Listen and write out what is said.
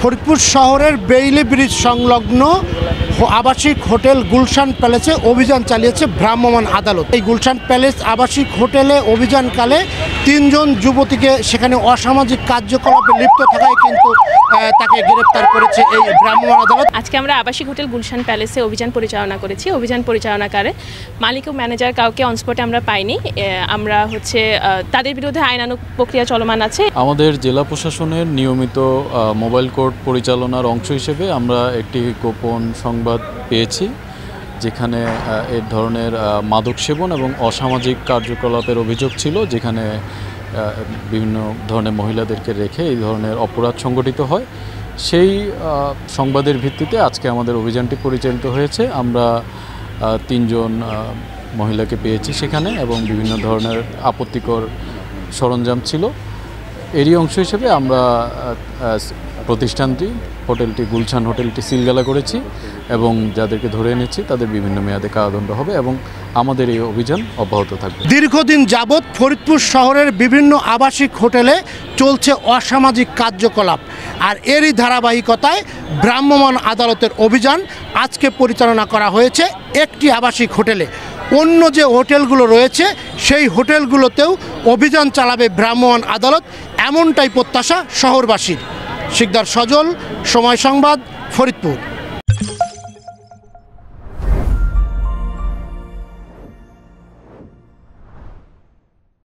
ফরিদপুর শহরের Bailey bridge সংলগ্ন আবাসিক হোটেল গুলশান প্যালেসে অভিযান চালিয়েছে ভ্রাম্যমাণ আদালত। এই গুলশান প্যালেস আবাসিক হোটেলে অভিযানকালে 3 জন যুবতীকে সেখানে অসামাজিক কার্যকলাপে লিপ্ত থাকায় কিন্তু তাকে গ্রেপ্তার করেছে এই ভ্রাম্যমাণ আদালত। আজকে আমরা আবাসিক হোটেল গুলশান প্যালেসে অভিযান পরিচালনা করেছি। অভিযান পরিচালনাকারে মালিক ও ম্যানেজার কাউকে অনস্পটে আমরা পাইনি। আমরা তাদের বিরুদ্ধে আইনানুগ প্রক্রিয়া চলমান আছে। আমাদের জেলা প্রশাসনের নিয়মিত মোবাইল কোর্ট পরিচালনার অংশ হিসেবে আমরা একটি গোপন সংবাদ পেয়েছি, যেখানে এই ধরনের মাদক সেবন এবং অসামাজিক কার্যকলাপের অভিযোগ ছিল, যেখানে বিভিন্ন ধরনের মহিলাদেরকে রেখে এই ধরনের অপরাধ সংগঠিত হয়। সেই সংবাদের ভিত্তিতে আজকে আমাদের অভিযানটি পরিচালিত হয়েছে। আমরা 3 জন মহিলাকে পেয়েছি সেখানে, এবং বিভিন্ন ধরনের আপত্তিকর সরঞ্জাম ছিল। এরই অংশ হিসেবে আমরা হোটেলটি গুলশান হোটেলটি সিলগালা করেছি এবং যাদেরকে ধরে এনেছি তাদের বিভিন্ন মেয়াদে কারাদণ্ড হবে এবং আমাদের এই অভিযান অব্যাহত থাকবে। দীর্ঘদিন যাবৎ ফরিদপুর শহরের বিভিন্ন আবাসিক হোটেলে চলছে অসামাজিক কার্যকলাপ, আর এরই ধারাবাহিকতায় ভ্রাম্যমাণ আদালতের অভিযান আজকে পরিচালনা করা হয়েছে একটি আবাসিক হোটেলে। অন্য যে হোটেলগুলো রয়েছে সেই হোটেলগুলোতেও অভিযান চালাবে ভ্রাম্যমাণ আদালত, এমনটাই প্রত্যাশা শহরবাসীর। শিকদার সজল, সময় সংবাদ, ফরিদপুর।